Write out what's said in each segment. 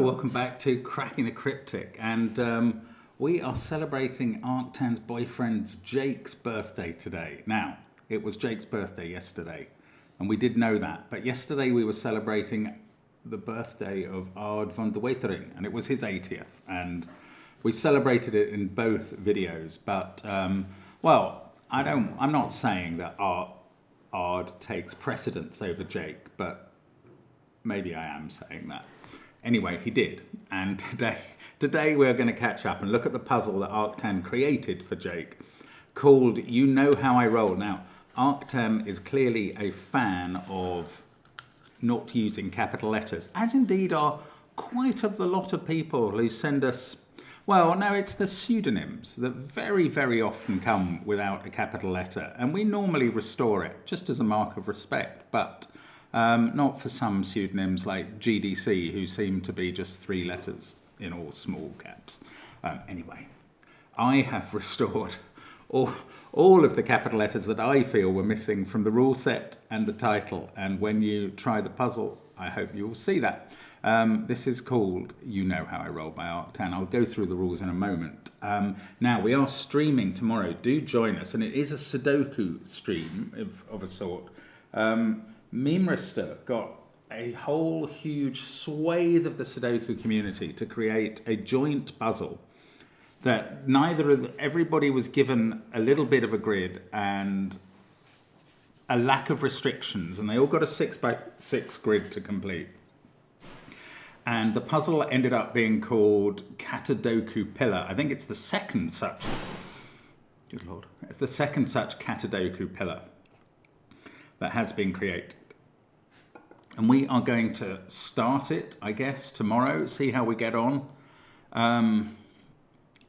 Welcome back to Cracking the Cryptic, and we are celebrating Arctan's boyfriend Jake's birthday today. Now, it was Jake's birthday yesterday, and we did know that, but yesterday we were celebrating the birthday of Ard van de Wetering, and it was his 80th, and we celebrated it in both videos, but, well, I'm not saying that Ard takes precedence over Jake, but maybe I am saying that. Anyway, he did, and today we're going to catch up and look at the puzzle that Arctan created for Jake, called You Know How I Roll. Now, Arctan is clearly a fan of not using capital letters, as indeed are quite a lot of people who send us, well, no, it's the pseudonyms that very, very often come without a capital letter, and we normally restore it just as a mark of respect, but not for some pseudonyms like GDC, who seem to be just 3 letters in all small caps. Anyway, I have restored all of the capital letters that I feel were missing from the rule set and the title. And when you try the puzzle, I hope you will see that. This is called You Know How I Roll by Arctan. I'll go through the rules in a moment. Now, we are streaming tomorrow. Do join us. And it is a Sudoku stream of a sort. Memrister got a whole huge swathe of the Sudoku community to create a joint puzzle that everybody was given a little bit of a grid and a lack of restrictions, and they all got a 6x6 grid to complete. And the puzzle ended up being called CATALOGUE Pillar. I think it's the second such, good Lord, it's the second such CATALOGUE Pillar that has been created. And we are going to start it, I guess, tomorrow, see how we get on. I'm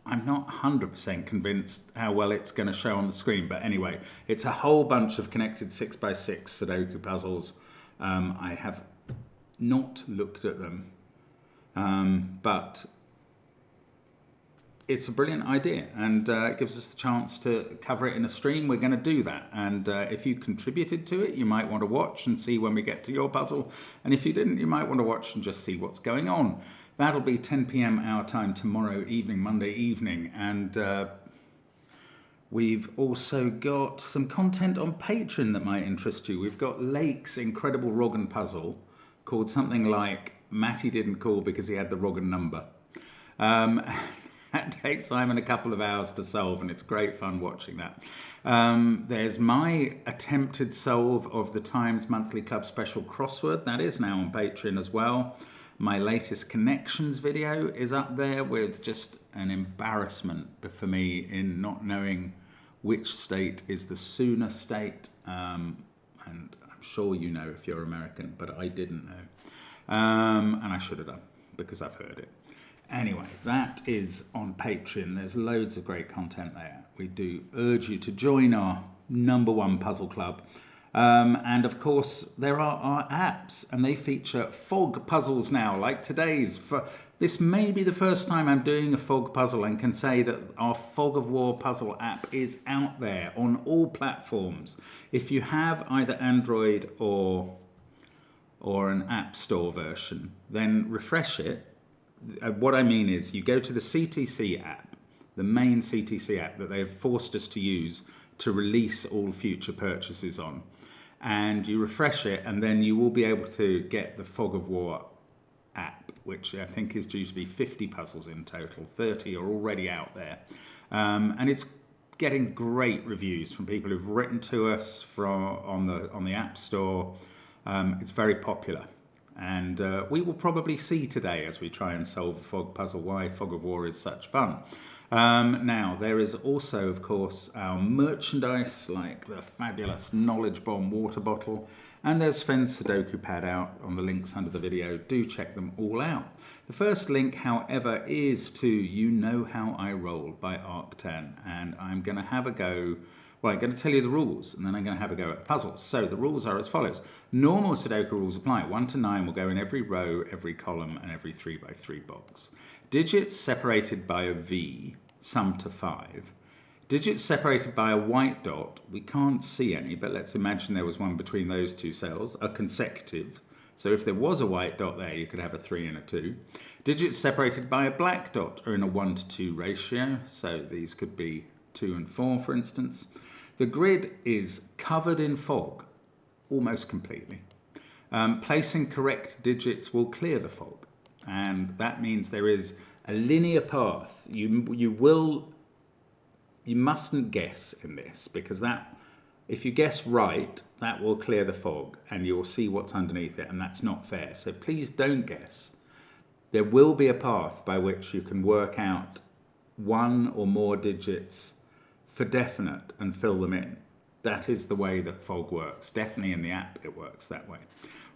not 100% convinced how well it's going to show on the screen, but anyway, it's a whole bunch of connected 6x6 Sudoku puzzles. I have not looked at them, but it's a brilliant idea, and it gives us the chance to cover it in a stream. We're going to do that, and if you contributed to it, you might want to watch and see when we get to your puzzle, and if you didn't, you might want to watch and just see what's going on. That'll be 10 p.m. our time tomorrow evening, Monday evening, and we've also got some content on Patreon that might interest you. We've got Lake's incredible Roggen puzzle called something like Matty didn't call because he had the Roggen number. That takes Simon a couple of hours to solve, and it's great fun watching that. There's my attempted solve of the Times Monthly Club Special crossword. That is now on Patreon as well. My latest connections video is up there with just an embarrassment for me in not knowing which state is the Sooner state. And I'm sure you know if you're American, but I didn't know. And I should have done because I've heard it. Anyway, that is on Patreon. There's loads of great content there. We do urge you to join our #1 puzzle club. And of course, there are our apps, and they feature fog puzzles now, like today's. This may be the first time I'm doing a fog puzzle, and can say that our Fog of War puzzle app is out there on all platforms. If you have either Android or an App Store version, then refresh it. What I mean is, you go to the CTC app, the main CTC app that they've forced us to use to release all future purchases on, and you refresh it, and then you will be able to get the Fog of War app, which I think is due to be 50 puzzles in total. 30 are already out there, and it's getting great reviews from people who've written to us on the App Store. It's very popular. And we will probably see today, as we try and solve a fog puzzle, why Fog of War is such fun. Now, there is also, of course, our merchandise, like the fabulous Knowledge Bomb water bottle, and there's SVEN'S Sudoku Pad out on the links under the video. Do check them all out. The first link, however, is to You Know How I Roll by Arctan, and I'm going to have a go. Well, I'm going to tell you the rules, and then I'm going to have a go at the puzzles. So the rules are as follows. Normal Sudoku rules apply. 1 to 9 will go in every row, every column, and every 3x3 box. Digits separated by a V, sum to 5. Digits separated by a white dot, we can't see any, but let's imagine there was one between those two cells, are consecutive. So if there was a white dot there, you could have a 3 and a 2. Digits separated by a black dot are in a 1:2 ratio. So these could be 2 and 4, for instance. The grid is covered in fog, almost completely. Placing correct digits will clear the fog. And that means there is a linear path. You mustn't guess in this, because if you guess right, that will clear the fog and you'll see what's underneath it, and that's not fair. So please don't guess. There will be a path by which you can work out one or more digits for definite and fill them in. That is the way that fog works. Definitely in the app it works that way.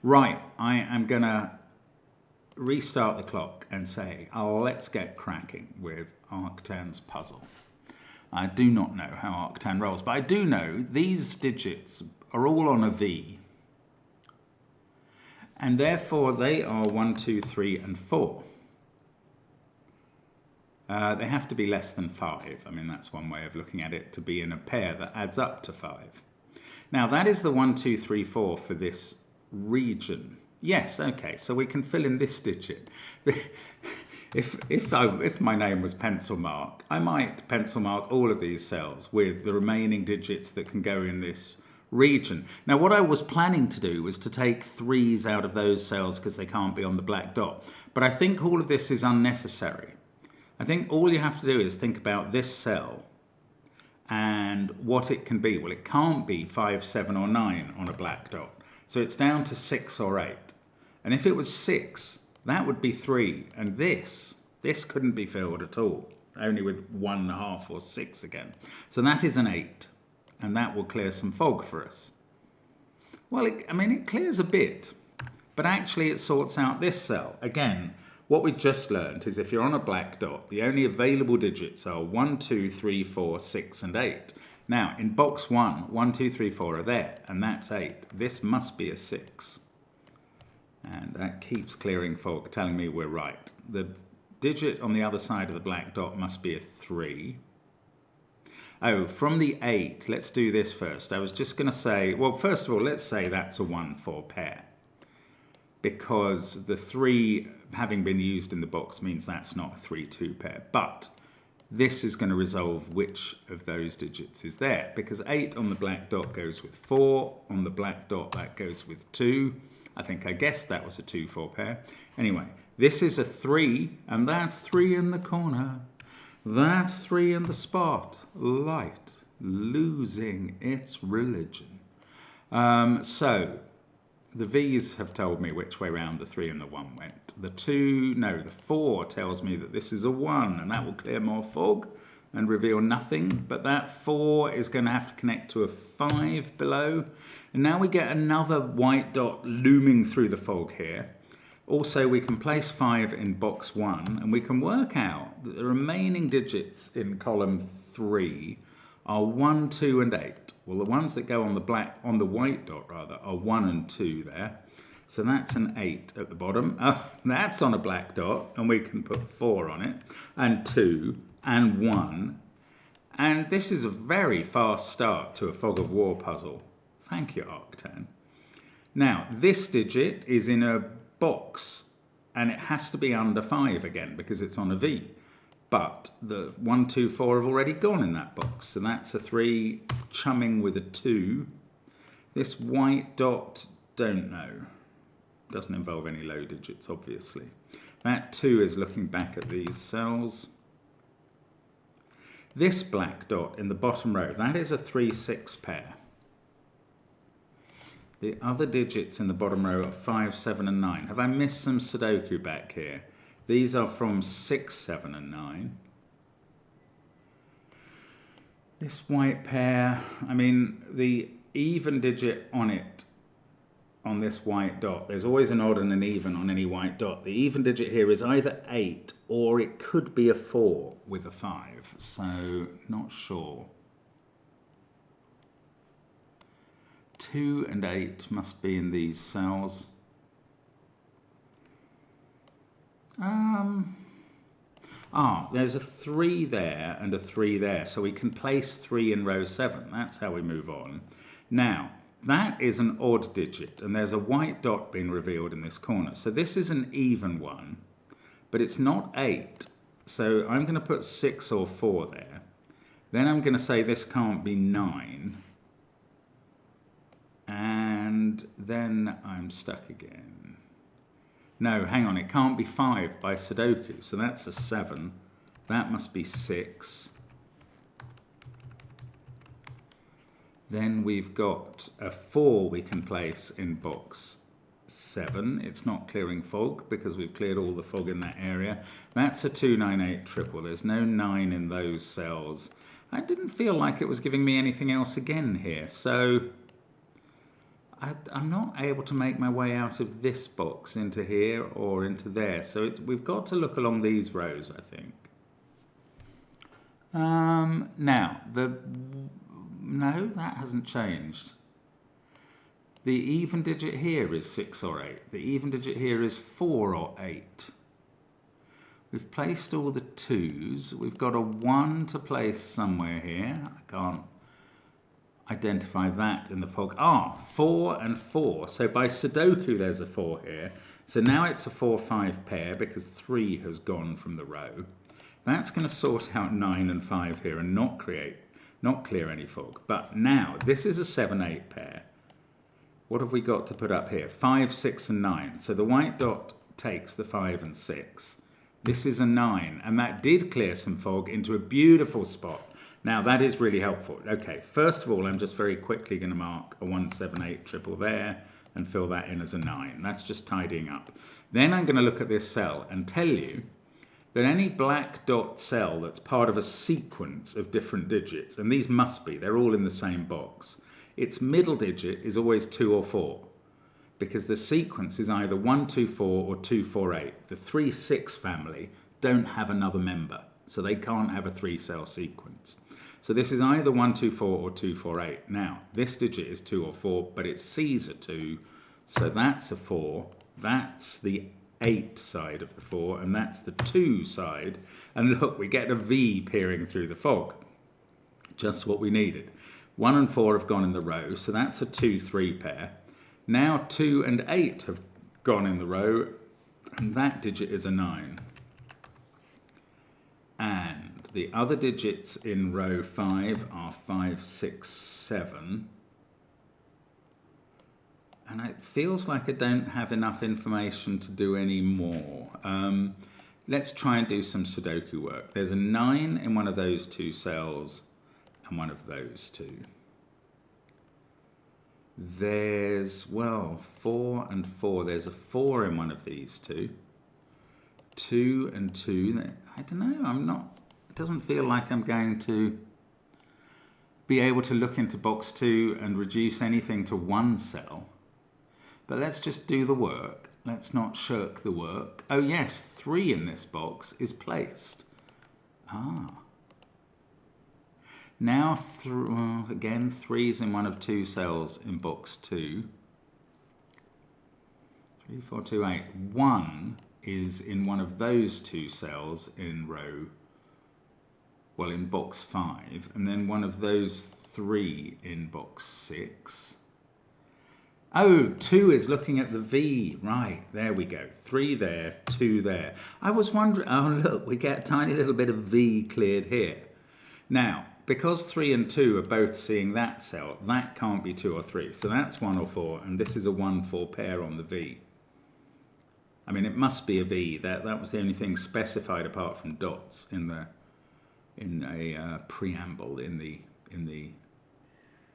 Right, I am going to restart the clock and say, let's get cracking with Arctan's puzzle. I do not know how Arctan rolls, but I do know these digits are all on a V. And therefore they are 1, 2, 3, and 4. They have to be less than 5. I mean, that's one way of looking at it, to be in a pair that adds up to 5. Now that is the 1, 2, 3, 4 for this region. Yes, okay, so we can fill in this digit. If my name was pencil mark, I might pencil mark all of these cells with the remaining digits that can go in this region. Now what I was planning to do was to take 3s out of those cells because they can't be on the black dot. But I think all of this is unnecessary. I think all you have to do is think about this cell and what it can be. Well, it can't be 5, 7, or 9 on a black dot. So it's down to 6 or 8. And if it was 6, that would be 3, and this couldn't be filled at all, only with 1.5 or 6 again. So that is an 8, and that will clear some fog for us. Well, it clears a bit, but actually it sorts out this cell. Again, what we just learned is if you're on a black dot, the only available digits are 1, 2, 3, 4, 6, and 8. Now, in box 1, 1, 2, 3, 4 are there, and that's 8. This must be a 6. And that keeps clearing fog, telling me we're right. The digit on the other side of the black dot must be a 3. Oh, from the 8, let's do this first. I was just going to say, well, first of all, let's say that's a 1-4 pair. Because the 3 having been used in the box means that's not a 3-2 pair. But this is going to resolve which of those digits is there. Because 8 on the black dot goes with 4. On the black dot, that goes with 2. I think I guessed that was a 2-4 pair. Anyway, this is a 3, and that's 3 in the corner. That's 3 in the spot. Light losing its religion. So the V's have told me which way round the 3 and the 1 went. The 4 tells me that this is a 1, and that will clear more fog and reveal nothing. But that 4 is going to have to connect to a 5 below. And now we get another white dot looming through the fog here. Also, we can place 5 in box 1, and we can work out that the remaining digits in column 3 are 1, 2, and 8. Well, the ones that go on the white dot are 1 and 2 there. So that's an 8 at the bottom. That's on a black dot, and we can put 4 on it, and 2, and 1. And this is a very fast start to a fog of war puzzle. Thank you, Arctan. Now, this digit is in a box, and it has to be under 5 again because it's on a V. But the 1, 2, 4 have already gone in that box. So that's a 3 chumming with a 2. This white dot, don't know. Doesn't involve any low digits, obviously. That 2 is looking back at these cells. This black dot in the bottom row, that is a 3, 6 pair. The other digits in the bottom row are 5, 7, and 9. Have I missed some Sudoku back here? These are from 6, 7, and 9. This white pair, the even digit on it, on this white dot, there's always an odd and an even on any white dot. The even digit here is either 8 or it could be a 4 with a 5. So, not sure. 2 and 8 must be in these cells. There's a 3 there and a 3 there, so we can place 3 in row 7. That's how we move on. Now, that is an odd digit, and there's a white dot being revealed in this corner. So this is an even one, but it's not 8. So I'm going to put 6 or 4 there. Then I'm going to say this can't be 9. And then I'm stuck again. No, hang on, it can't be 5 by Sudoku. So that's a 7. That must be 6. Then we've got a 4 we can place in box 7. It's not clearing fog because we've cleared all the fog in that area. That's a 298 triple. There's no 9 in those cells. I didn't feel like it was giving me anything else again here. So I'm not able to make my way out of this box into here or into there. So we've got to look along these rows, I think. Now, no, that hasn't changed. The even digit here is 6 or 8. The even digit here is 4 or 8. We've placed all the 2s. We've got a 1 to place somewhere here. I can't identify that in the fog. 4 and 4. So by Sudoku there's a 4 here. So now it's a 4-5 pair because 3 has gone from the row. That's going to sort out 9 and 5 here and not clear any fog. But now this is a 7-8 pair. What have we got to put up here? 5, 6 and 9. So the white dot takes the 5 and 6. This is a 9, and that did clear some fog into a beautiful spot. Now that is really helpful. Okay, first of all, I'm just very quickly going to mark a 178 triple there and fill that in as a 9. That's just tidying up. Then I'm going to look at this cell and tell you that any black dot cell that's part of a sequence of different digits, and these must be, they're all in the same box, its middle digit is always 2 or 4. Because the sequence is either 1, 2, 4 or 2, 4, 8. The 3, 6 family don't have another member, so they can't have a 3-cell sequence. So this is either 1, 2, 4 or 2, 4, 8. Now, this digit is 2 or 4, but its C's are 2, so that's a 4. That's the 8 side of the 4, and that's the 2 side. And look, we get a V peering through the fog. Just what we needed. 1 and 4 have gone in the row, so that's a 2-3 pair. Now 2 and 8 have gone in the row, and that digit is a 9. And the other digits in row 5 are 5, 6, 7. And it feels like I don't have enough information to do any more. Let's try and do some Sudoku work. There's a 9 in one of those 2 cells and one of those 2. There's, well, 4 and 4. There's a 4 in one of these 2. 2 and 2. I don't know, it doesn't feel like I'm going to be able to look into box 2 and reduce anything to 1 cell. But let's just do the work. Let's not shirk the work. Oh yes, 3 in this box is placed. Now, again, 3's in one of 2 cells in box 2. 3, 4, 2, 8. 1 is in one of those 2 cells in row, well, in box 5. And then one of those 3 in box 6. Oh, 2 is looking at the V. Right, there we go. 3 there, 2 there. I was wondering, oh look, we get a tiny little bit of V cleared here. Now, because 3 and 2 are both seeing that cell, that can't be 2 or 3. So that's 1 or 4, and this is a 1-4 pair on the V. I mean, it must be a V. That was the only thing specified apart from dots in a preamble in the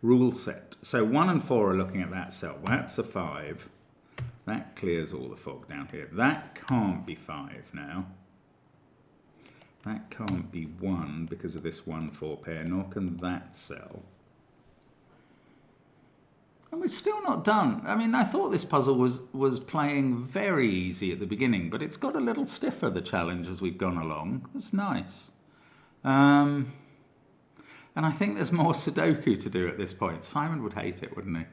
rule set. So 1 and 4 are looking at that cell. That's a 5. That clears all the fog down here. That can't be 5 now. That can't be 1 because of this 1-4 pair, nor can that cell. And we're still not done. I mean, I thought this puzzle was playing very easy at the beginning, but it's got a little stiffer, the challenge, as we've gone along. That's nice. And I think there's more Sudoku to do at this point. Simon would hate it, wouldn't he?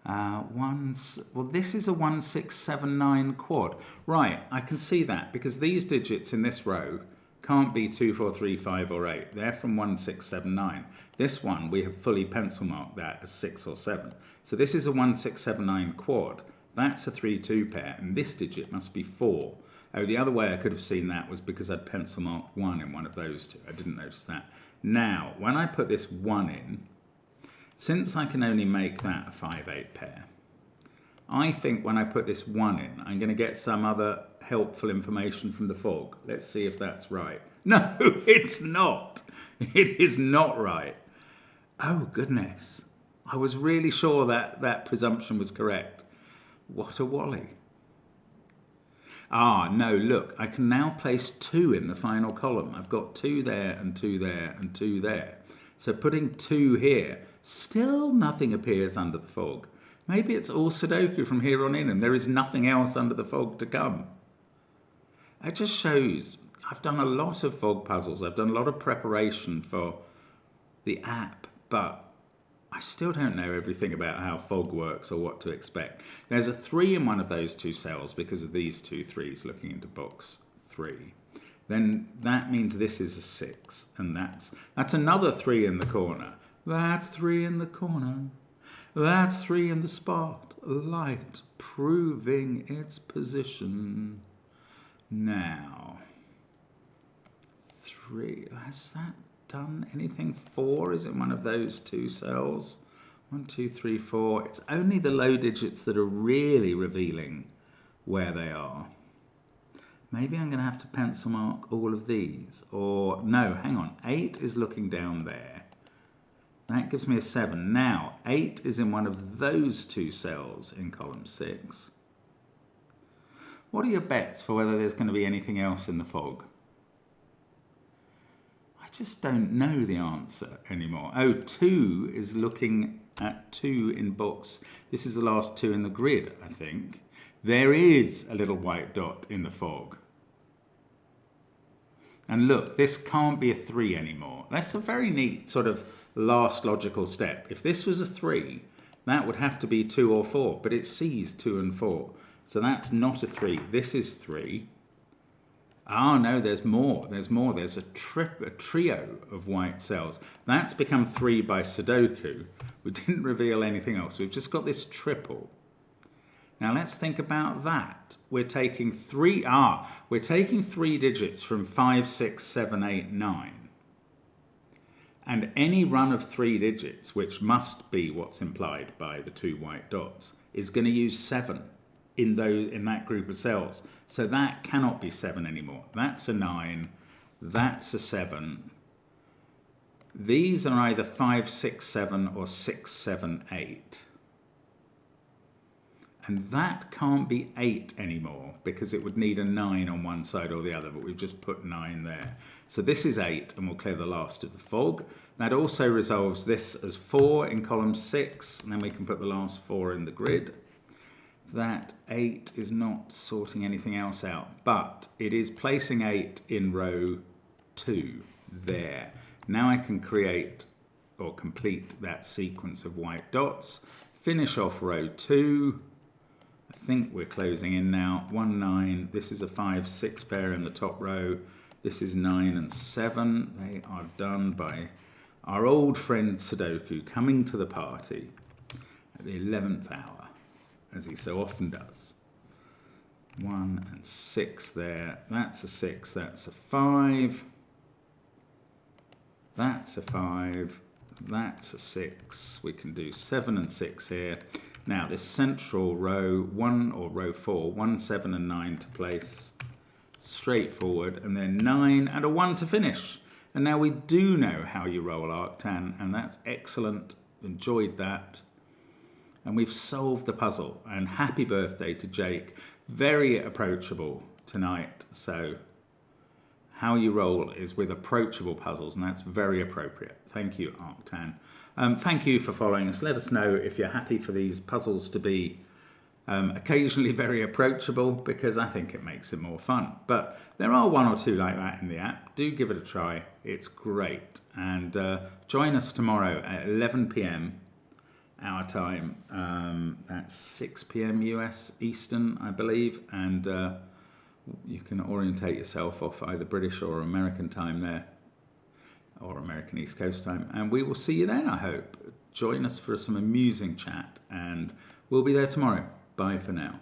Well, this is a 1, 6, 7, 9 quad. Right, I can see that, because these digits in this row can't be 2, 4, 3, 5 or 8. They're from 1, 6, 7, 9. This one, we have fully pencil marked that as 6 or 7. So this is a 1, 6, 7, 9 quad. That's a 3, 2 pair, and this digit must be 4. Oh, the other way I could have seen that was because I'd pencil marked 1 in one of those two. I didn't notice that. Now, when I put this 1 in, since I can only make that a 5, 8 pair, I think when I put this 1 in, I'm going to get some other helpful information from the fog. Let's see if that's right. No, it's not. It is not right. Oh, goodness. I was really sure that that presumption was correct. What a wally. Ah, no, look, I can now place 2 in the final column. I've got 2 there and 2 there and 2 there. So putting 2 here, still nothing appears under the fog. Maybe it's all Sudoku from here on in and there is nothing else under the fog to come. It just shows I've done a lot of fog puzzles. I've done a lot of preparation for the app, but I still don't know everything about how fog works or what to expect. There's a 3 in one of those 2 cells because of these 2 3s looking into box 3. Then that means this is a 6, and that's another 3 in the corner. That's 3 in the corner. That's 3 in the spotlight, proving its position. Now, 3, has that done anything? 4 is in one of those 2 cells. 1, 2, 3, 4. It's only the low digits that are really revealing where they are. Maybe I'm going to have to pencil mark all of these. Or, no, hang on. 8 is looking down there. That gives me a 7. Now, 8 is in one of those 2 cells in column 6. What are your bets for whether there's going to be anything else in the fog? I just don't know the answer anymore. Oh, 2 is looking at 2 in box. This is the last 2 in the grid, I think. There is a little white dot in the fog. And look, this can't be a 3 anymore. That's a very neat sort of last logical step. If this was a 3, that would have to be 2 or 4, but it sees 2 and 4. So that's not a 3. This is 3. Ah, no, there's more. There's more. There's a trio of white cells. That's become 3 by Sudoku. We didn't reveal anything else. We've just got this triple. Now let's think about that. We're taking 3 digits from 5, 6, 7, 8, 9. And any run of 3 digits, which must be what's implied by the 2 white dots, is going to use 7 in that group of cells. So that cannot be 7 anymore. That's a 9. That's a 7. These are either 5, 6, 7 or 6, 7, 8. And that can't be 8 anymore because it would need a 9 on one side or the other, but we've just put 9 there. So this is 8, and we'll clear the last of the fog. That also resolves this as 4 in column 6, and then we can put the last 4 in the grid. That 8 is not sorting anything else out, but it is placing 8 in row 2 there. Now I can create or complete that sequence of white dots, finish off row 2. I think we're closing in now. 1, 9. This is a 5, 6 pair in the top row. This is 9 and 7. They are done by our old friend Sudoku coming to the party at the 11th hour, as he so often does. 1 and 6 there. That's a 6. That's a 5. That's a 5. That's a 6. We can do 7 and 6 here. Now this central row 1 or row 4, 1, 7 and 9 to place. Straightforward. And then 9 and a 1 to finish. And now we do know how you roll Arctan, and that's excellent. Enjoyed that. And we've solved the puzzle. And happy birthday to Jake. Very approachable tonight. So how you roll is with approachable puzzles, and that's very appropriate. Thank you, Arctan. Thank you for following us. Let us know if you're happy for these puzzles to be occasionally very approachable, because I think it makes it more fun. But there are 1 or 2 like that in the app. Do give it a try. It's great. And join us tomorrow at 11 p.m. our time. That's 6 p.m. US Eastern, I believe. And you can orientate yourself off either British or American time there, or American East Coast time, and we will see you then, I hope. Join us for some amusing chat, and we'll be there tomorrow. Bye for now.